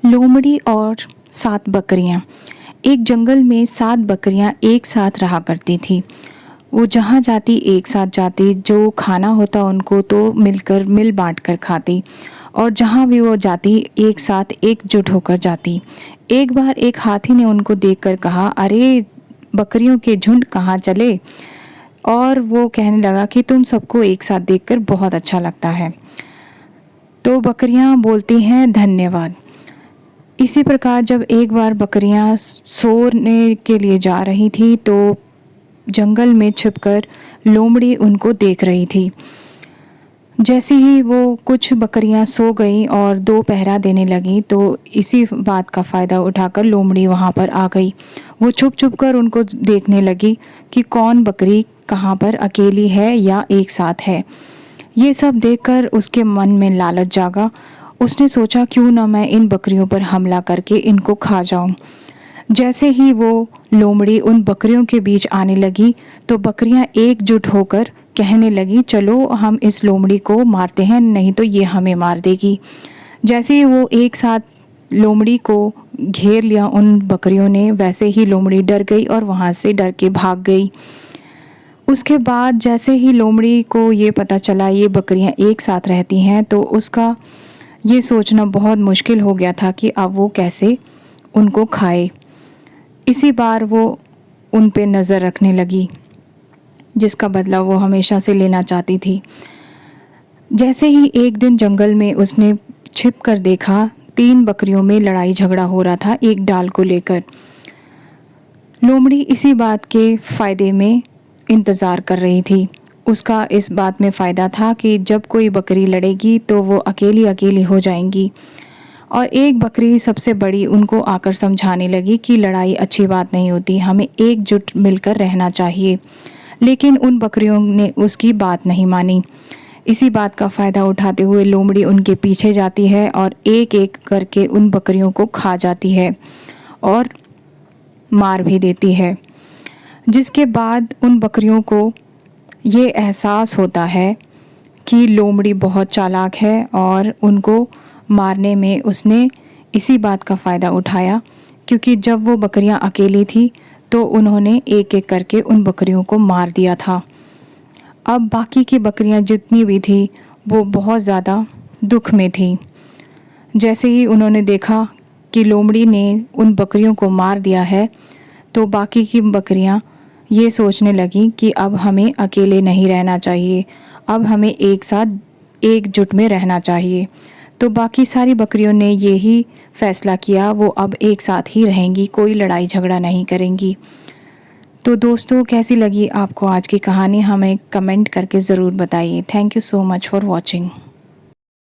लोमड़ी और 7 बकरियाँ। एक जंगल में 7 बकरियाँ एक साथ रहा करती थी। वो जहाँ जाती एक साथ जाती, जो खाना होता उनको तो मिल बाँट कर खाती और जहाँ भी वो जाती एक साथ एकजुट होकर जाती। एक बार एक हाथी ने उनको देखकर कहा, अरे बकरियों के झुंड कहाँ चले? और वो कहने लगा कि तुम सबको एक साथ देखकर बहुत अच्छा लगता है। तो बकरियाँ बोलती हैं धन्यवाद। इसी प्रकार जब एक बार बकरियां सोने के लिए जा रही थी तो जंगल में छिपकर लोमड़ी उनको देख रही थी। जैसे ही वो कुछ बकरियां सो गईं और 2 पहरा देने लगी तो इसी बात का फ़ायदा उठाकर लोमड़ी वहां पर आ गई। वो छुप छुप कर उनको देखने लगी कि कौन बकरी कहाँ पर अकेली है या एक साथ है। ये सब देखकर उसके मन में लालच जागा। उसने सोचा क्यों ना मैं इन बकरियों पर हमला करके इनको खा जाऊं। जैसे ही वो लोमड़ी उन बकरियों के बीच आने लगी तो बकरियां एकजुट होकर कहने लगी, चलो हम इस लोमड़ी को मारते हैं, नहीं तो ये हमें मार देगी। जैसे ही वो एक साथ लोमड़ी को घेर लिया उन बकरियों ने, वैसे ही लोमड़ी डर गई और वहाँ से डर के भाग गई। उसके बाद जैसे ही लोमड़ी को ये पता चला ये बकरियां एक साथ रहती हैं तो उसका ये सोचना बहुत मुश्किल हो गया था कि अब वो कैसे उनको खाए। इसी बार वो उन पे नज़र रखने लगी, जिसका बदला वो हमेशा से लेना चाहती थी। जैसे ही एक दिन जंगल में उसने छिप कर देखा 3 बकरियों में लड़ाई झगड़ा हो रहा था एक डाल को लेकर। लोमड़ी इसी बात के फ़ायदे में इंतज़ार कर रही थी। उसका इस बात में फ़ायदा था कि जब कोई बकरी लड़ेगी तो वो अकेली अकेली हो जाएंगी और एक बकरी सबसे बड़ी उनको आकर समझाने लगी कि लड़ाई अच्छी बात नहीं होती, हमें एकजुट मिलकर रहना चाहिए। लेकिन उन बकरियों ने उसकी बात नहीं मानी। इसी बात का फ़ायदा उठाते हुए लोमड़ी उनके पीछे जाती है और एक एक करके उन बकरियों को खा जाती है और मार भी देती है। जिसके बाद उन बकरियों को ये एहसास होता है कि लोमड़ी बहुत चालाक है और उनको मारने में उसने इसी बात का फ़ायदा उठाया, क्योंकि जब वो बकरियां अकेली थी तो उन्होंने एक एक करके उन बकरियों को मार दिया था। अब बाकी की बकरियां जितनी भी थी वो बहुत ज़्यादा दुख में थी। जैसे ही उन्होंने देखा कि लोमड़ी ने उन बकरियों को मार दिया है तो बाकी की बकरियां ये सोचने लगी कि अब हमें अकेले नहीं रहना चाहिए, अब हमें एक साथ एकजुट में रहना चाहिए। तो बाकी सारी बकरियों ने यही फैसला किया, वो अब एक साथ ही रहेंगी, कोई लड़ाई झगड़ा नहीं करेंगी। तो दोस्तों, कैसी लगी आपको आज की कहानी? हमें कमेंट करके ज़रूर बताइए। Thank you so much for watching.